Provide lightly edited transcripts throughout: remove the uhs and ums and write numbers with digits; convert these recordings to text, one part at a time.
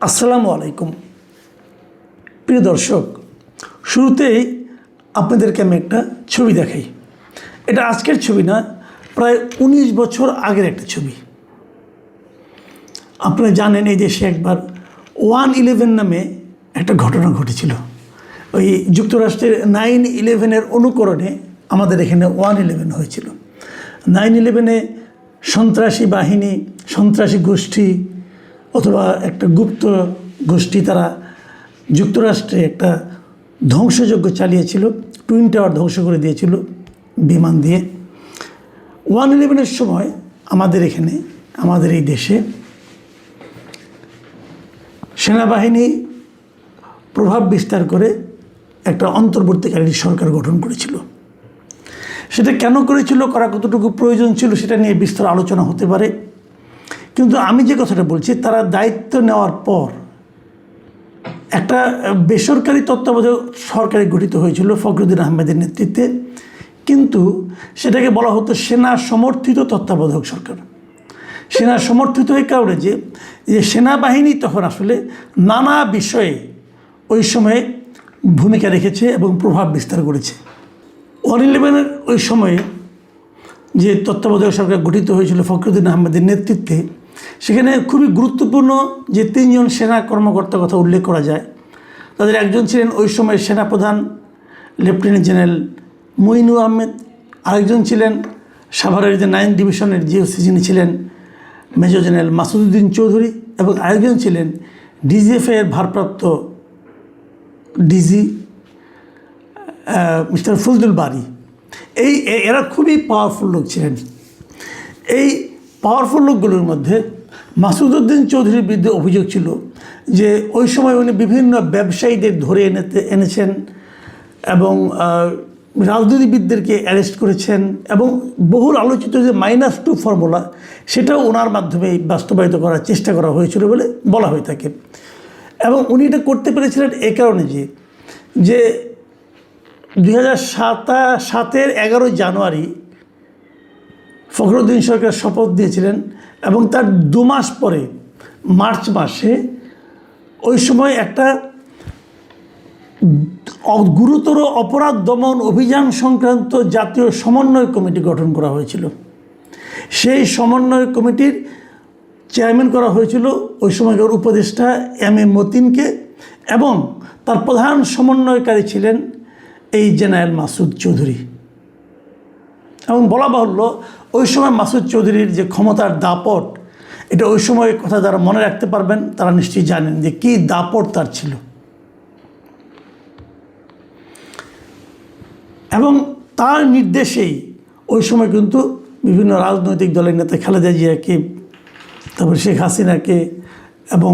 আসসালামু আলাইকুম প্রিয় দর্শক, শুরুতেই আপনাদেরকে আমি একটা ছবি দেখাই। এটা আজকের ছবি না, প্রায় ১৯ বছর আগের একটা ছবি। আপনারা জানেন এই দেশে একবার 1/11 নামে একটা ঘটনা ঘটেছিল। ওই যুক্তরাষ্ট্রের 9/11-এর অনুকরণে আমাদের এখানে 1/11 হয়েছিল। 9/11-এ সন্ত্রাসী বাহিনী, সন্ত্রাসী গোষ্ঠী অথবা একটা গুপ্ত গোষ্ঠী তারা যুক্তরাষ্ট্রে একটা ধ্বংসযজ্ঞ চালিয়েছিল। টুইন টাওয়ার ধ্বংস করে দিয়েছিল বিমান দিয়ে। 1/11-এর সময় আমাদের এখানে, আমাদের এই দেশে সেনাবাহিনী প্রভাব বিস্তার করে একটা অন্তর্বর্তীকালীন সরকার গঠন করেছিল। সেটা কেন করেছিল, করা কতটুকু প্রয়োজন ছিল, সেটা নিয়ে বিস্তর আলোচনা হতে পারে। কিন্তু আমি যে কথাটা বলছি, তারা দায়িত্ব নেওয়ার পর একটা বেসরকারি তত্ত্বাবধায়ক সরকার গঠিত হয়েছিল ফখরুদ্দিন আহমেদের নেতৃত্বে, কিন্তু সেটাকে বলা হতো সেনা সমর্থিত তত্ত্বাবধায়ক সরকার। সেনা সমর্থিত এই কারণে যে সেনাবাহিনী তখন আসলে নানা বিষয়ে ওই সময়ে ভূমিকা রেখেছে এবং প্রভাব বিস্তার করেছে। 1/11-এর ওই সময়ে যে তত্ত্বাবধায়ক সরকার গঠিত হয়েছিল ফখরুদ্দিন আহমেদের নেতৃত্বে, সেখানে খুবই গুরুত্বপূর্ণ যে 3 জন সেনা কর্মকর্তার কথা উল্লেখ করা যায়। তাদের একজন ছিলেন ওই সময়ের সেনাপ্রধান লেফটেন্যান্ট জেনারেল মঈনুর আহমেদ, আরেকজন ছিলেন সাভারের যে 9 ডিভিশনের জিওসি, যিনি ছিলেন মেজর জেনারেল মাসুদউদ্দিন চৌধুরী, এবং আরেকজন ছিলেন ডিজিএফের ভারপ্রাপ্ত ডিজি মিস্টার ফজলুল বারী। এরা খুবই পাওয়ারফুল লোক ছিলেন। এই পাওয়ারফুল লোকগুলোর মধ্যে মাসুদউদ্দিন চৌধুরীর বিরুদ্ধে অভিযোগ ছিল যে ওই সময় উনি বিভিন্ন ব্যবসায়ীদের ধরে এনেছেন এবং রাজনীতিবিদদেরকে অ্যারেস্ট করেছেন, এবং বহুল আলোচিত যে -2 ফর্মুলা, সেটাও ওনার মাধ্যমেই বাস্তবায়িত করার চেষ্টা করা হয়েছিল বলে বলা হয়ে থাকে। এবং উনি এটা করতে পেরেছিলেন এ কারণে যে 2007-এর 11 জানুয়ারি ফখরুদ্দিন সরকার শপথ দিয়েছিলেন, এবং তার 2 মাস পরে মার্চ মাসে ওই সময় একটা গুরুতর অপরাধ দমন অভিযান সংক্রান্ত জাতীয় সমন্বয় কমিটি গঠন করা হয়েছিল। সেই সমন্বয় কমিটির চেয়ারম্যান করা হয়েছিল ওই সময়কার উপদেষ্টা এম.এ. মতিনকে, এবং তার প্রধান সমন্বয়কারী ছিলেন এই জেনারেল মাসুদ চৌধুরী। এবং বলা বাহুল্য, ওই সময় মাসুদ চৌধুরীর যে ক্ষমতার দাপট, এটা ওই সময়ের কথা যারা মনে রাখতে পারবেন তারা নিশ্চয়ই জানেন যে কী দাপট তার ছিল। এবং তার নির্দেশেই ওই সময় কিন্তু বিভিন্ন রাজনৈতিক দলের নেতা খালেদা জিয়াকে, তারপর শেখ হাসিনাকে এবং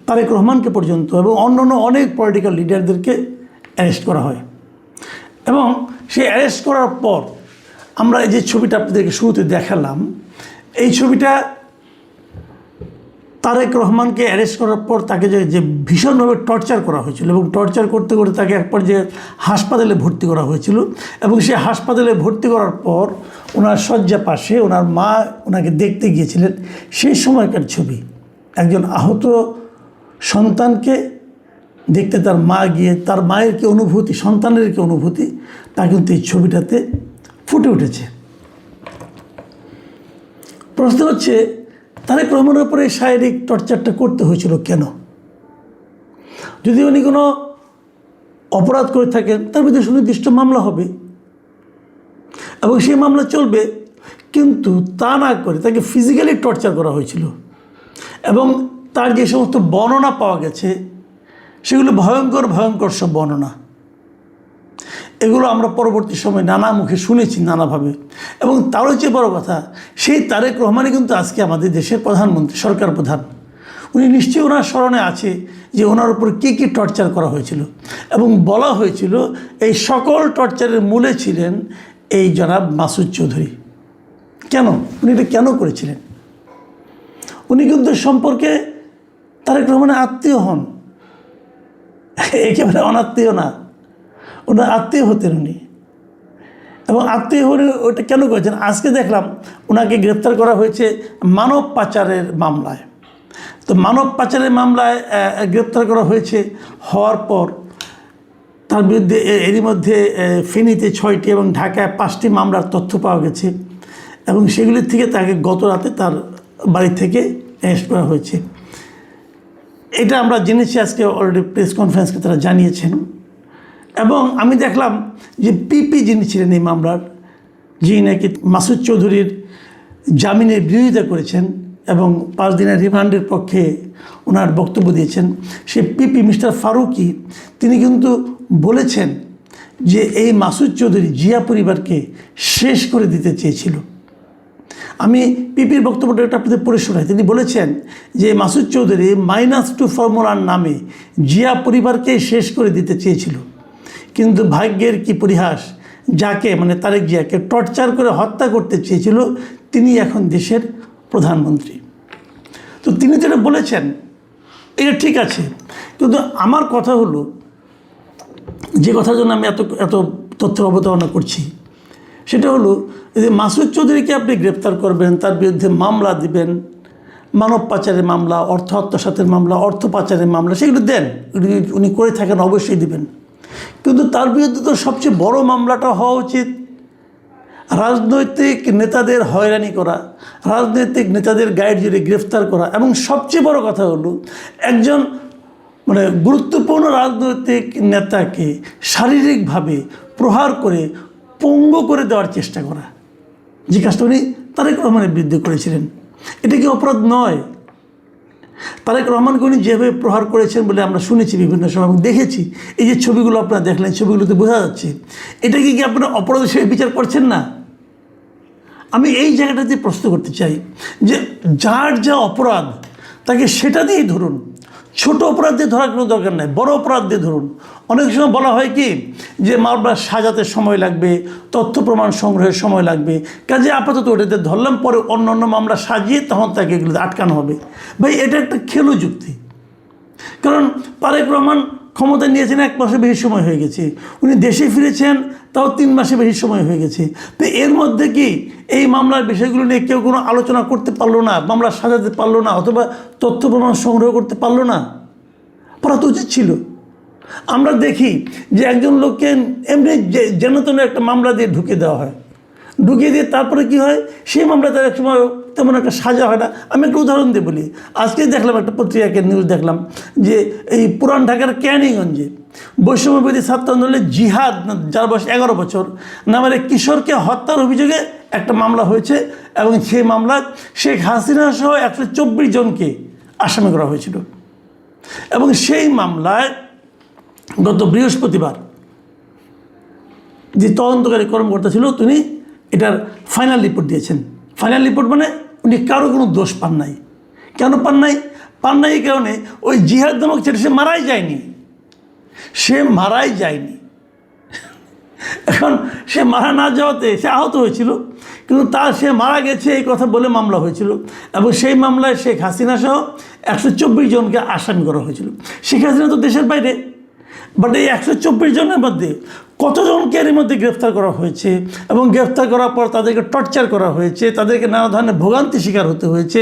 তারেক রহমানকে পর্যন্ত, এবং অন্যান্য অনেক পলিটিক্যাল লিডারদেরকে অ্যারেস্ট করা হয়। এবং সেই অ্যারেস্ট করার পর আমরা এই যে ছবিটা আপনাদেরকে শুরুতে দেখালাম, এই ছবিটা তারেক রহমানকে অ্যারেস্ট করার পর তাকে যে ভীষণভাবে টর্চার করা হয়েছিল, এবং টর্চার করতে করতে তাকে এক পর্যায়ে হাসপাতালে ভর্তি করা হয়েছিল। এবং সে হাসপাতালে ভর্তি করার পর ওনার শয্যা পাশে ওনার মা ওনাকে দেখতে গিয়েছিলেন। সেই সময়কার ছবি, একজন আহত সন্তানকে দেখতে তার মা গিয়ে, তার মায়ের কি অনুভূতি, সন্তানের কি অনুভূতি, তা কিন্তু এই ছবিটাতে ফুটে উঠেছে। প্রশ্ন হচ্ছে, তারেক রহমানের উপরে শারীরিক টর্চারটা করতে হয়েছিল কেন? যদি উনি কোনো অপরাধ করে থাকেন, তার বিরুদ্ধে সুনির্দিষ্ট মামলা হবে এবং সেই মামলা চলবে, কিন্তু তা না করে তাকে ফিজিক্যালি টর্চার করা হয়েছিল। এবং তার যে সমস্ত বর্ণনা পাওয়া গেছে, সেগুলো ভয়ঙ্কর ভয়ঙ্কর সব বর্ণনা। এগুলো আমরা পরবর্তী সময় নানা মুখে শুনেছি নানাভাবে। এবং তারও চেয়ে বড় কথা, সেই তারেক রহমানই কিন্তু আজকে আমাদের দেশের প্রধানমন্ত্রী, সরকার প্রধান। উনি নিশ্চয়ই ওনার স্মরণে আছে যে ওনার উপর কী কী টর্চার করা হয়েছিল, এবং বলা হয়েছিল এই সকল টর্চারের মূলে ছিলেন এই জনাব মাসুদ চৌধুরী। কেন উনি এটা কেন করেছিলেন? উনি কিন্তু সম্পর্কে তারেক রহমানের আত্মীয় হন, একেবারে অনাত্মীয় না, ওনার আত্মীয় হতেন উনি। এবং আত্মীয় হলে ওটা কেন করেছেন? আজকে দেখলাম ওনাকে গ্রেপ্তার করা হয়েছে মানব পাচারের মামলায়। তো মানব পাচারের মামলায় গ্রেপ্তার করা হয়েছে। হওয়ার পর তার বিরুদ্ধে এরই মধ্যে ফেনীতে 6টি এবং ঢাকায় 5টি মামলার তথ্য পাওয়া গেছে এবং সেগুলির থেকে তাকে গত রাতে তার বাড়ি থেকে অ্যারেস্ট করা হয়েছে। এটা আমরা জেনেছি, আজকে অলরেডি প্রেস কনফারেন্সকে তারা জানিয়েছেন। এবং আমি দেখলাম যে পিপি যিনি ছিলেন এই মামলার, যিনি নাকি মাসুদ চৌধুরীর জামিনের বিরোধিতা করেছেন এবং 5 দিনের রিমান্ডের পক্ষে ওনার বক্তব্য দিয়েছেন, সে পিপি মিস্টার ফারুকি তিনি কিন্তু বলেছেন যে এই মাসুদ চৌধুরী জিয়া পরিবারকে শেষ করে দিতে চেয়েছিল। আমি পিপির বক্তব্যটা একটা আপনাদের পড়ে শোনাই। তিনি বলেছেন যে মাসুদ চৌধুরী -2 ফর্মুলার নামে জিয়া পরিবারকে শেষ করে দিতে চেয়েছিল, কিন্তু ভাগ্যের কি পরিহাস, যাকে মানে তারেক জিয়াকে টর্চার করে হত্যা করতে চেয়েছিল তিনি এখন দেশের প্রধানমন্ত্রী। তো তিনি যেটা বলেছেন এটা ঠিক আছে, কিন্তু আমার কথা হলো, যে কথার জন্য আমি এত তথ্য অবতারণা করছি সেটা হলো যে মাসুদ চৌধুরীকে আপনি গ্রেপ্তার করবেন, তার বিরুদ্ধে মামলা দিবেন, মানব পাচারের মামলা, অর্থ আত্মসাতের মামলা, অর্থ পাচারের মামলা, সেগুলো দেন, উনি করে থাকেন, অবশ্যই দিবেন। কিন্তু তার বিরুদ্ধে তো সবচেয়ে বড় মামলাটা হওয়া উচিত রাজনৈতিক নেতাদের হয়রানি করা, রাজনৈতিক নেতাদের গাইড জুড়ে গ্রেফতার করা, এবং সবচেয়ে বড় কথা হলো একজন মানে গুরুত্বপূর্ণ রাজনৈতিক নেতাকে শারীরিকভাবে প্রহার করে পঙ্গু করে দেওয়ার চেষ্টা করা, যে কাজটা উনি তারেক রহমানের বিরুদ্ধে করেছিলেন। এটা কি অপরাধ নয়? তারেক রহমানকে উনি যেভাবে প্রহার করেছেন বলে আমরা শুনেছি বিভিন্ন সময় এবং দেখেছি, এই যে ছবিগুলো আপনারা দেখলেন, ছবিগুলোতে বোঝা যাচ্ছে, এটা কি আপনারা অপরাধ হিসেবে বিচার করছেন না? আমি এই জায়গাটাতে প্রশ্ন করতে চাই যে যার যা অপরাধ তাকে সেটা দিয়েই ধরুন, ছোট অপরাধ দিয়ে ধরার কোনো দরকার নেই, বড় অপরাধ দিয়ে ধরুন। অনেক সময় বলা হয় কি যে মামলা সাজাতে সময় লাগবে, তথ্য প্রমাণ সংগ্রহের সময় লাগবে, কাজে আপাতত ওটাতে ধরলাম, পরে অন্য অন্য মামলা সাজিয়ে তখন তাকে এগুলোতে আটকানো হবে। ভাই এটা একটা খেলো যুক্তি। কারণ তারেক রহমান ক্ষমতা নিয়েছেন 1 মাসের বেশি সময় হয়ে গেছে, উনি দেশে ফিরেছেন তাও 3 মাসের বেশি সময় হয়ে গেছে। তো এর মধ্যে কি এই মামলার বিষয়গুলো নিয়ে কেউ কোনো আলোচনা করতে পারলো না, মামলা সাজাতে পারলো না, অথবা তথ্য প্রমাণ সংগ্রহ করতে পারলো না? পড়া তো উচিত ছিল। আমরা দেখি যে একজন লোককে এমনি যেন তেন একটা মামলা দিয়ে ঢুকিয়ে দেওয়া হয়, ঢুকিয়ে দিয়ে তারপরে কি হয়, সেই মামলাতে এক সময় তেমন একটা সাজা হয় না। আমি একটা উদাহরণ দিয়ে বলি, আজকে দেখলাম একটা পত্রিকাকে নিউজ দেখলাম যে এই পুরান ঢাকার ক্যানিগঞ্জে বৈষম্যবিরোধী ছাত্র আন্দোলনে জিহাদ, যার বয়স 11 বছর, নামের এক কিশোরকে হত্যার অভিযোগে একটা মামলা হয়েছে এবং সেই মামলায় শেখ হাসিনা সহ 124 জনকে আসামি করা হয়েছিল। এবং সেই মামলায় গত বৃহস্পতিবার যে তদন্তকারী কর্মকর্তা ছিল তিনি এটার ফাইনাল রিপোর্ট দিয়েছেন। ফাইনাল রিপোর্ট মানে উনি কারো কোনো দোষ পান নাই। কেন পান নাই? এই কারণে ওই জিহাদ নামক ছেলে সে মারাই যায়নি, এখন সে মারা না যাওয়াতে সে আহত হয়েছিল, কিন্তু সে মারা গেছে এই কথা বলে মামলা হয়েছিল এবং সেই মামলায় শেখ হাসিনা সহ 124 জনকে আসামি করা হয়েছিল। শেখ হাসিনা তো দেশের বাইরে, বাট এই 124 জনের মধ্যে কতজনকে এর মধ্যে গ্রেফতার করা হয়েছে এবং গ্রেফতার করার পর তাদেরকে টর্চার করা হয়েছে, তাদেরকে নানা ধরনের ভোগান্তি শিকার হতে হয়েছে,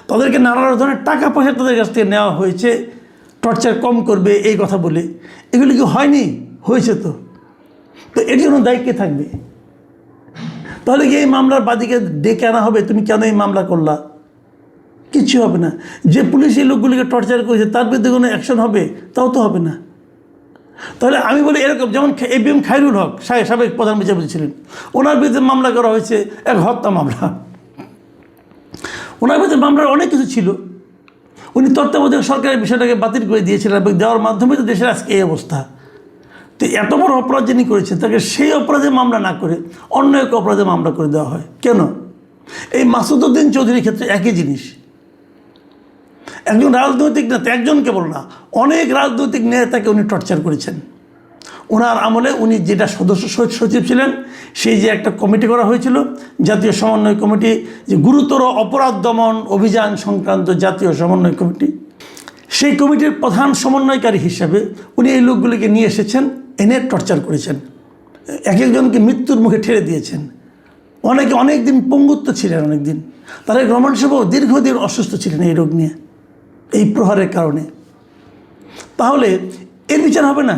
তাদেরকে নানা ধরনের টাকা পয়সা তাদের কাছ থেকে নেওয়া হয়েছে টর্চার কম করবে এই কথা বলে। এগুলি কি হয়নি? হয়েছে। তো এর জন্য দায়ী কে থাকবে? তাহলে কি এই মামলার বাদীকে ডেকে আনা হবে, তুমি কেন এই মামলা করলা? কিচ্ছু হবে না। যে পুলিশ এই লোকগুলিকে টর্চার করেছে তার বিরুদ্ধে কোনো অ্যাকশন হবে? তাও তো হবে না। তাহলে আমি বলি এরকম, যেমন ABM খায়রুল হক সাবেক প্রধান বিচারপতি ছিলেন, ওনার বিরুদ্ধে মামলা করা হয়েছে এক হত্যা মামলা। ওনার বিরুদ্ধে মামলার অনেক কিছু ছিল, উনি তত্ত্বাবধায়ক সরকারের বিষয়টাকে বাতিল করে দিয়েছিলেন এবং দেওয়ার মাধ্যমে তো দেশের আজকে এই অবস্থা। তো এত বড় অপরাধ যিনি করেছেন তাকে সেই অপরাধে মামলা না করে অন্য এক অপরাধে মামলা করে দেওয়া হয় কেন? এই মাসুদ উদ্দিন চৌধুরীর ক্ষেত্রে একই জিনিস। একজন রাজনৈতিক নেতা, একজন কেবল না, অনেক রাজনৈতিক নেতাকে উনি টর্চার করেছেন। ওনার আমলে উনি যেটা সদস্য সচিব ছিলেন, সেই যে একটা কমিটি করা হয়েছিল, জাতীয় সমন্বয় কমিটি, যে গুরুতর অপরাধ দমন অভিযান সংক্রান্ত জাতীয় সমন্বয় কমিটি, সেই কমিটির প্রধান সমন্বয়কারী হিসাবে উনি এই লোকগুলিকে নিয়ে এসেছেন, এনে টর্চার করেছেন, এক একজনকে মৃত্যুর মুখে ঠেলে দিয়েছেন। অনেক দিন পঙ্গুত্ব ছিলেন, অনেক দিন। তারেক রহমান সাহেব দীর্ঘদিন অসুস্থ ছিলেন এই রোগ নিয়ে। এই প্রহারের কারণে, তাহলে এর বিচার হবে না?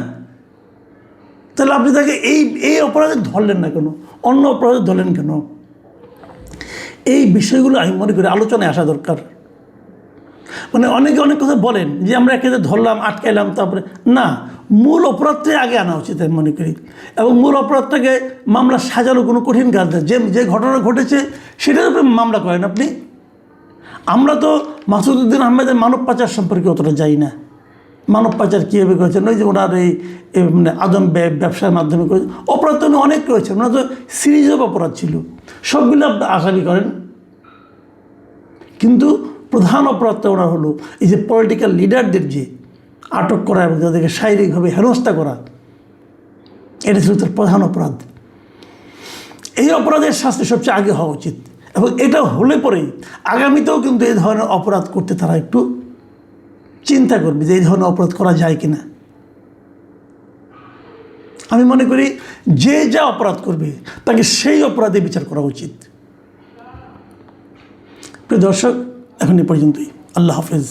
তাহলে আপনি তাকে এই অপরাধে ধরলেন না কেন, অন্য অপরাধে ধরলেন কেন? এই বিষয়গুলো আমি মনে করি আলোচনায় আসা দরকার। মানে অনেকে অনেক কথা বলেন যে আমরা একে ধরলাম, আটকাইলাম, তারপরে না, মূল অপরাধটাই আগে আনা উচিত আমি মনে করি। এবং মূল অপরাধটাকে মামলা সাজানো কোনো কঠিন কাজ না। যে ঘটনা ঘটেছে সেটার উপরে মামলা করেন আপনি। আমরা তো মাসুদউদ্দিন আহমেদের মানব পাচার সম্পর্কে অতটা যাই না। মানব পাচার কীভাবে করেছেন, ওই যে ওনার এই মানে আদম ব্যবসার মাধ্যমে করেছে, অপরাধ তো উনি অনেক করেছেন, ওনার তো সিরিজ অফ অপরাধ ছিল, সবগুলো আপনি আসামি করেন। কিন্তু প্রধান অপরাধটা ওনার হলো এই যে পলিটিক্যাল লিডারদের যে আটক করা এবং তাদেরকে শারীরিকভাবে হেনস্থা করা, এটা ছিল তার প্রধান অপরাধ। এই অপরাধের শাস্তি সবচেয়ে আগে হওয়া উচিত, এবং এটা হলে পরেই আগামীতেও কিন্তু এই ধরনের অপরাধ করতে তারা একটু চিন্তা করবে যে এই ধরনের অপরাধ করা যায় কিনা। আমি মনে করি যে যা অপরাধ করবে তাকে সেই অপরাধে বিচার করা উচিত। প্রিয় দর্শক, এখন এই পর্যন্তই। আল্লাহ হাফেজ।